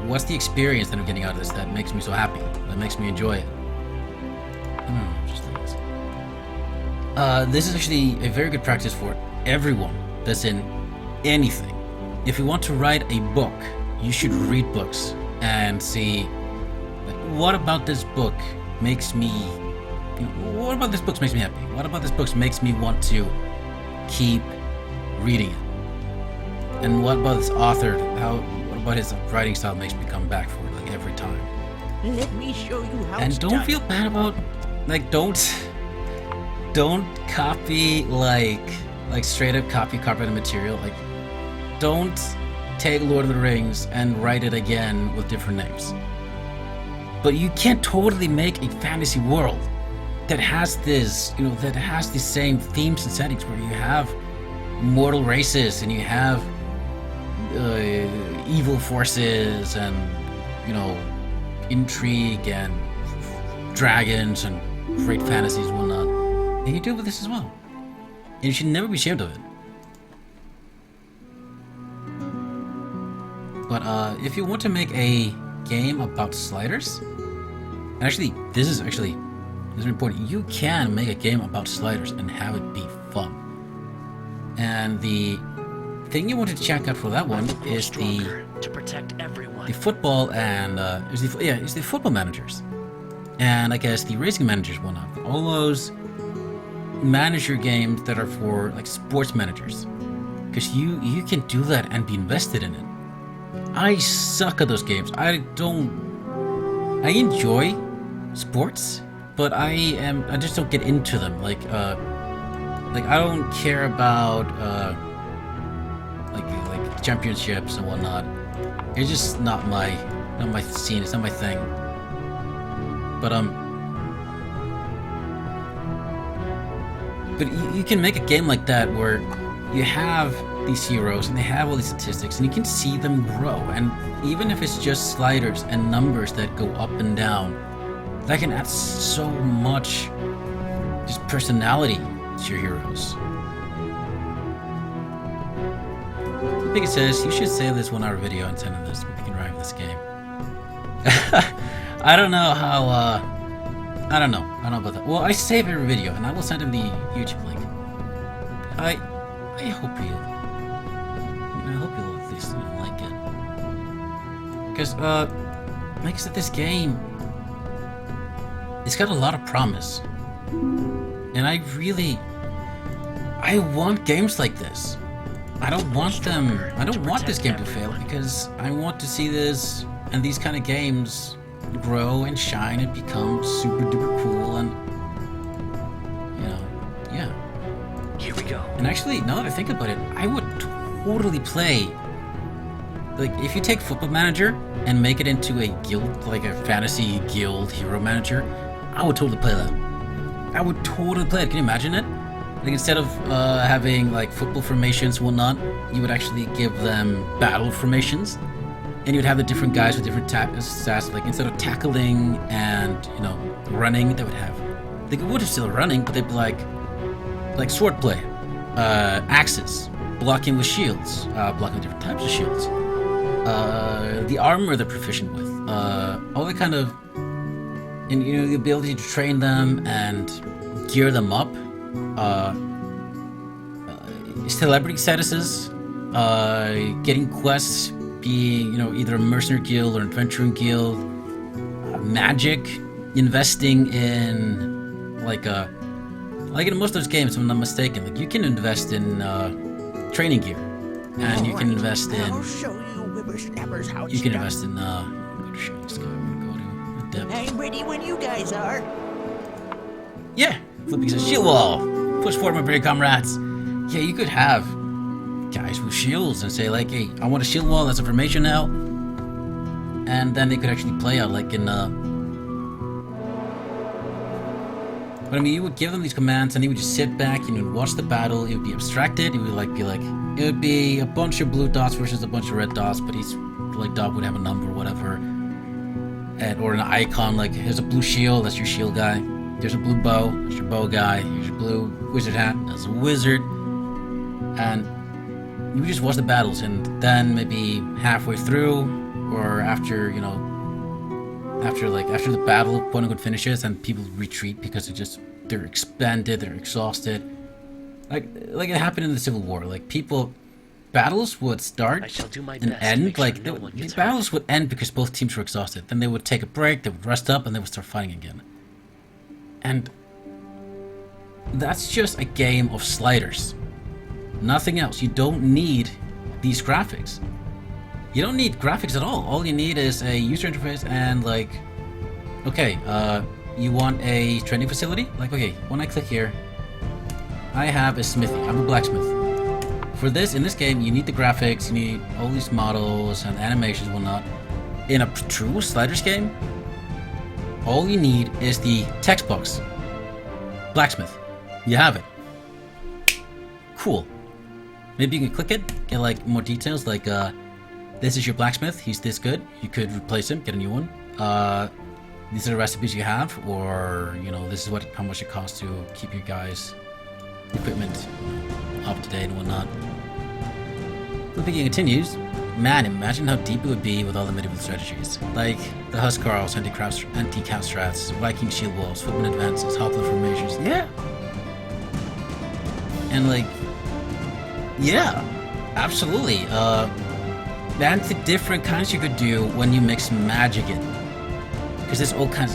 what's the experience that I'm getting out of this that makes me so happy, that makes me enjoy it? I don't know, just like this. This is actually a very good practice for everyone that's in anything. If you want to write a book, you should read books and see, like, what about this book makes me, what about this book makes me happy? What about this book makes me want to keep reading it? And what about this author? What about his writing style makes me come back for it, like, every time? Let me show you how. And don't feel bad about, like, don't copy like straight up copy copyrighted material. Like, don't take Lord of the Rings and write it again with different names. But you can't totally make a fantasy world that has this, that has the same themes and settings, where you have mortal races and you have evil forces and, intrigue and dragons and great fantasies and whatnot. And you do it with this as well. And you should never be ashamed of it. But if you want to make a game about sliders, and actually, this is important. You can make a game about sliders and have it be fun. And the thing you want to check out for that one is to protect everyone. the football and it's the football managers, and I guess the racing managers, whatnot. All those manager games that are for, like, sports managers, because you can do that and be invested in it. I suck at those games. I enjoy sports, but I just don't get into them. Like I don't care about like championships and whatnot. It's just not my scene. It's not my thing. But you can make a game like that where you have these heroes and they have all these statistics and you can see them grow, and even if it's just sliders and numbers that go up and down, that can add so much just personality to your heroes. I think it says you should save this 1 hour video and send it this so we can write this game. I don't know how I don't know about that. Well, I save every video and I will send him the YouTube link. I hope you'll at least like it. Because like I said, this game, it's got a lot of promise. And I want games like this. I don't want this game to fail, because I want to see this and these kind of games grow and shine and become super duper cool, and yeah. Here we go. And actually, now that I think about it, I would totally play, like, if you take Football Manager and make it into a guild, like a fantasy guild hero manager, I would totally play that. I would totally play it. Can you imagine it? Like, instead of having like football formations and whatnot, you would actually give them battle formations, and you'd have the different guys with different stats. Like, instead of tackling and running, they would have still running, but they'd be like swordplay, axes, blocking with shields, blocking with different types of shields, the armor they're proficient with, all that kind of, and the ability to train them and gear them up. Celebrity statuses, getting quests, being either a mercenary guild or an adventuring guild, magic, investing in like in most of those games, if I'm not mistaken, like you can invest in training gear, and you can invest in I'll show you whippersnappers how invest in shit, this guy wanna go to? Depth. I'm ready when you guys are. Yeah! Flipping says shield wall! Push forward, my brave comrades! Yeah, you could have guys with shields and say like, hey, I want a shield wall, that's a formation now. And then they could actually play out like in but I mean, you would give them these commands and he would just sit back, you know, watch the battle. It would be abstracted. It would it would be a bunch of blue dots versus a bunch of red dots, but each like dot would have a number or whatever. And or an icon, like here's a blue shield, that's your shield guy. There's a blue bow, that's your bow guy. Here's your blue wizard hat, that's a wizard. And you would just watch the battles, and then maybe halfway through, or after, you know, after the battle, quote unquote, finishes, and people retreat because they're expanded, they're exhausted. Like it happened in the Civil War. Like battles would start I shall do my and best to end. make sure Like no one the gets battles hurt. would end because both teams were exhausted. Then they would take a break, they would rest up, and they would start fighting again. And that's just a game of sliders. Nothing else. You don't need these graphics. You don't need graphics at all. All you need is a user interface and like, okay, you want a training facility? Like, okay, when I click here, I have a smithy. I'm a blacksmith. For this, in this game, you need the graphics, you need all these models and animations and whatnot. In a true sliders game, all you need is the text box. Blacksmith. You have it. Cool. Maybe you can click it, get like more details, like this is your blacksmith, he's this good, you could replace him, get a new one. These are the recipes you have, or you know, this is how much it costs to keep your guys' equipment up to date and whatnot. The beginning continues. Man, imagine how deep it would be with all the medieval strategies. Like the Huskarls, anti-cap strats, Viking shield walls, footman advances, Hopla formations. Yeah. And like, yeah, absolutely. And the different kinds you could do when you mix magic in. Because there's all kinds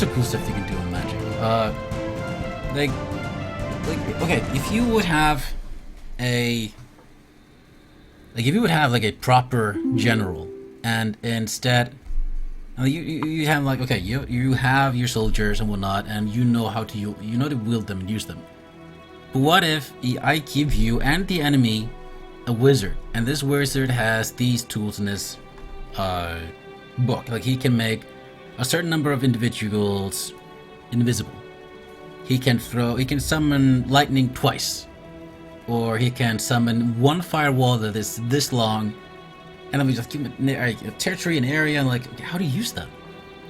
of cool stuff you can do in magic. Okay, if you would have a proper general, and instead, you have like, okay, you have your soldiers and whatnot, and you know how to wield them and use them. But what if I give you and the enemy a wizard, and this wizard has these tools in this book? Like he can make a certain number of individuals invisible. He can summon lightning twice, or he can summon one firewall that is this long, and then we just give him a territory, an area, and like, how do you use that?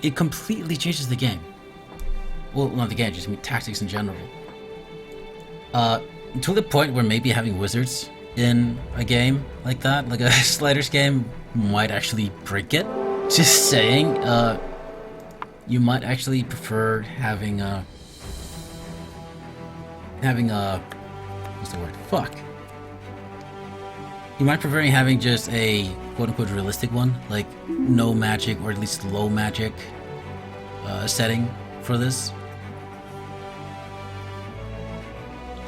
It completely changes the game. Well, not the game, just tactics in general. To the point where maybe having wizards in a game like that, like a sliders game, might actually break it. Just saying, you might actually prefer having what's the word? Fuck. You might prefer having just a quote-unquote realistic one, like no magic, or at least low magic setting for this.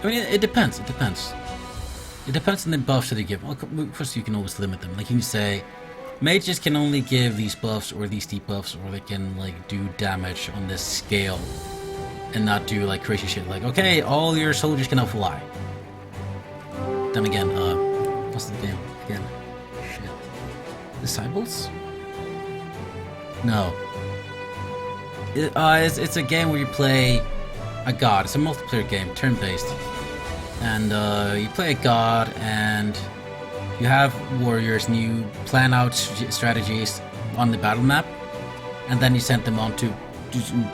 I mean, it depends. It depends on the buffs that you give. Well, of course, you can always limit them. Like you can say, mages can only give these buffs or these debuffs, or they can like do damage on this scale, and not do like crazy shit. Like, okay, all your soldiers can now fly. Then again, what's the game again? Shit, Disciples? No. It's a game where you play a god. It's a multiplayer game, turn-based, and you play a god, and you have warriors, and you plan out strategies on the battle map, and then you send them on to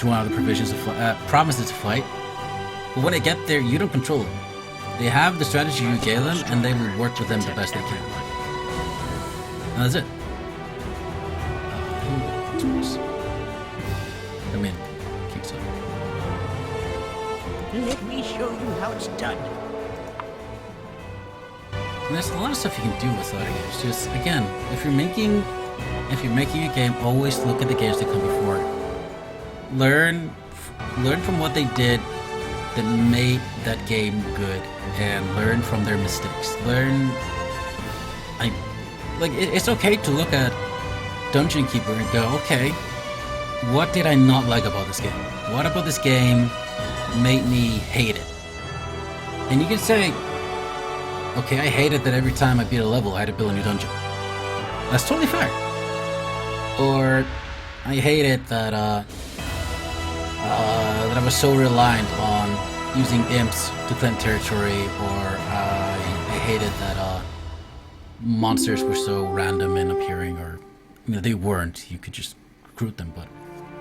one of the provinces to fight. But when they get there, you don't control them. They have the strategy you gave them, and they will work with them the best they can. And that's it. I mean, keeps up. Let me show you how it's done. And there's a lot of stuff you can do with sliding games. Just again, if you're making a game, always look at the games that come before it. Learn from what they did that made that game good, and learn from their mistakes. It's okay to look at Dungeon Keeper and go, okay, what did I not like about this game? What about this game made me hate it? And you can say, okay, I hated that every time I beat a level I had to build a new dungeon. That's totally fair. Or I hated that that I was so reliant on using imps to claim territory, or I hated that monsters were so random in appearing, or I mean, they weren't. You could just recruit them, but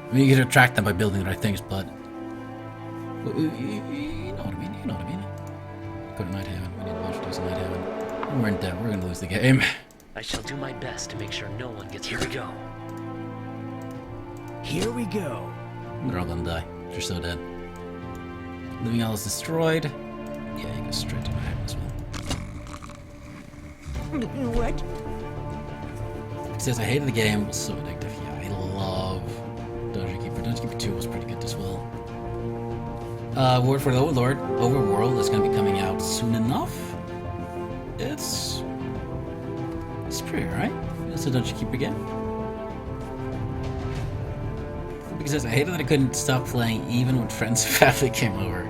I mean, you could attract them by building the right things, but you know what I mean. You know what I mean. Go to Nighthaven. We need to launch those in Nighthaven. We're in debt. We're gonna lose the game. I shall do my best to make sure no one gets. Here we go. Here we go. They're all gonna die. They're so dead. Living Hell is destroyed. Yeah, you go straight to Nighthaven as well. What? It says I hated the game. It was so addictive. Yeah, I love Dungeon Keeper. Dungeon Keeper 2 was pretty good as well. Word for the Overlord. Overworld is gonna be coming out soon enough. It's pretty alright. It's a Dungeon Keeper game. Because I hated that I couldn't stop playing even when friends and family came over.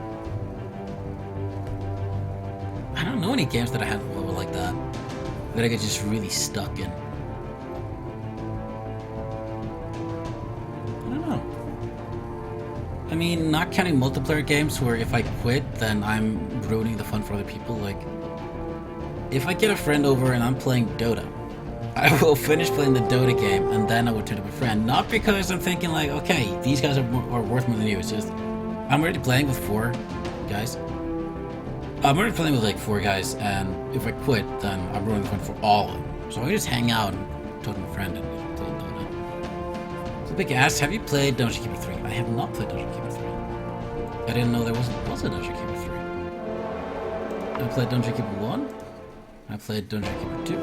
I don't know any games that I had were like that. That I get just really stuck in. I don't know. I mean, not counting multiplayer games where if I quit, then I'm ruining the fun for other people. Like, if I get a friend over and I'm playing Dota, I will finish playing the Dota game and then I will turn to my friend. Not because I'm thinking like, okay, these guys are worth more than you. It's just, I'm already playing with 4 guys. I'm already playing with like 4 guys, and if I quit, then I'm ruining the fun for all of them. So I just hang out and talk to my friend and play Dota. So Big asks, have you played Dungeon Keeper 3? I have not played Dungeon Keeper 3. I didn't know there was a Dungeon Keeper 3. I played Dungeon Keeper 1. I played Dungeon Keeper 2.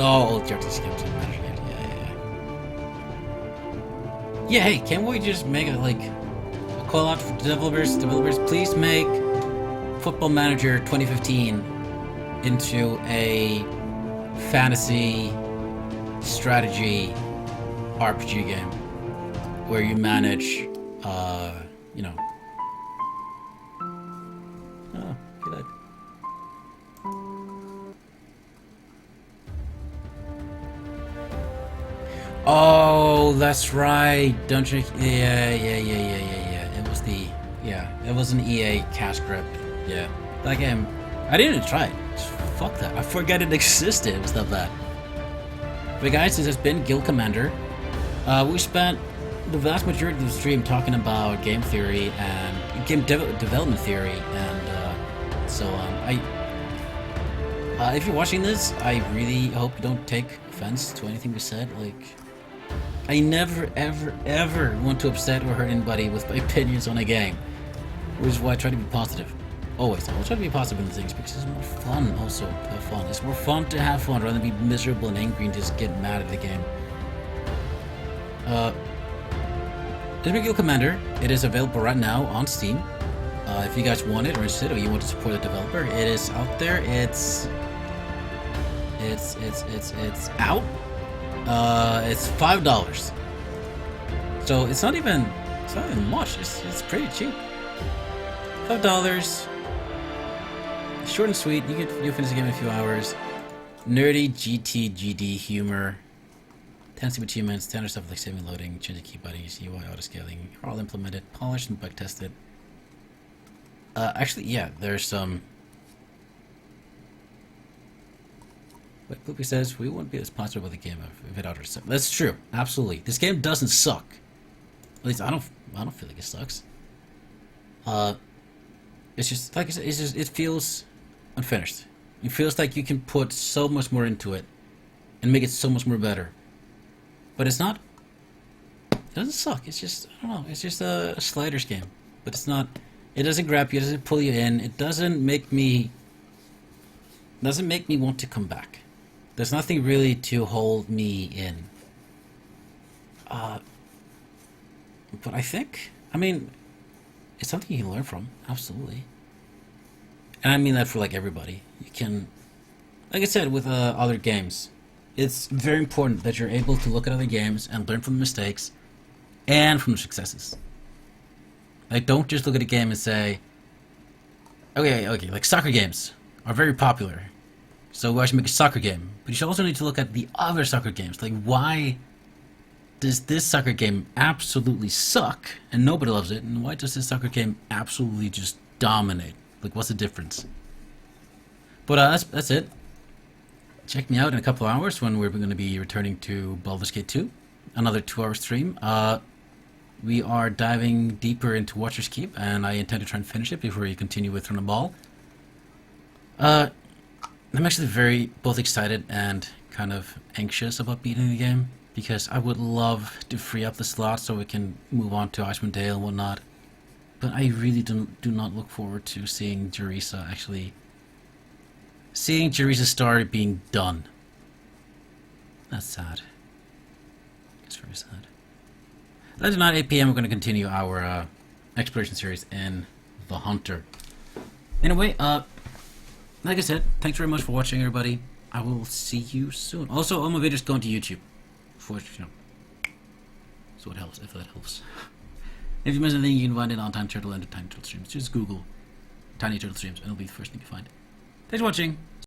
Oh, old characters games in Magic. Yeah, hey, can't we just make a call out for developers? Developers, please make Football Manager 2015 into a fantasy strategy RPG game where you manage, you know. Oh, good. Oh, that's right. Dungeon. Yeah. It was an EA cash grab. Yeah. That game. I didn't even try it. Fuck that. I forgot it existed. It was that bad. But guys, this has been Guild Commander. We spent the vast majority of the stream talking about game theory and game development theory and so on. If you're watching this, I really hope you don't take offense to anything we said. I never, ever want to upset or hurt anybody with my opinions on a game. Which is why I try to be positive. Always. I will try to be positive in things because it's more fun also to have fun. It's more fun to have fun rather than be miserable and angry and just get mad at the game. This is Guild Commander. It is available right now on Steam. If you guys want it or interested or you want to support the developer, it is out there. It's out. It's $5. So it's not even much. It's pretty cheap. $5. Short and sweet. You'll finish the game in a few hours. Nerdy GTGD humor. 10 simple achievements, standard stuff like saving, loading, changing key bodies, UI autoscaling are all implemented, polished and bug tested. Actually, yeah, there's some. Like Poopy says, we wouldn't be as positive about the game if it uttered suck. That's true, absolutely. This game doesn't suck. At least I don't feel like it sucks. It's just like I said, it feels unfinished. It feels like you can put so much more into it and make it so much more better. But it's not. It doesn't suck. It's just, I don't know. It's just a sliders game. But it's not. It doesn't grab you. It doesn't pull you in. It doesn't make me. Doesn't make me want to come back. There's nothing really to hold me in. But I think, I mean, it's something you can learn from. Absolutely. And I mean that for like everybody. You can, like I said, with other games. it's very important that you're able to look at other games and learn from the mistakes and from the successes. Like, don't just look at a game and say, okay, like soccer games are very popular, so I should make a soccer game. But you should also need to look at the other soccer games. Like, why does this soccer game absolutely suck and nobody loves it, and why does this soccer game absolutely just dominate? Like, what's the difference? But that's it. Check me out in a couple of hours when we're going to be returning to Baldur's Gate 2. Another 2-hour stream. We are diving deeper into Watcher's Keep, and I intend to try and finish it before we continue with Throne of Ball. I'm actually very both excited and kind of anxious about beating the game, because I would love to free up the slot so we can move on to Icewind Dale and whatnot. But I really do not look forward to seeing Jerisa actually... seeing Jerisa's story being done. That's sad. It's very sad. Later tonight, 8 PM, we're going to continue our exploration series in The Hunter. Anyway, like I said, thanks very much for watching, everybody. I will see you soon. Also, all my videos go onto YouTube. For, so it helps, if that helps. If you miss anything, you can find it on Time Turtle and Tiny Turtle Streams. Just Google Tiny Turtle Streams, and it'll be the first thing you find. Thanks for watching.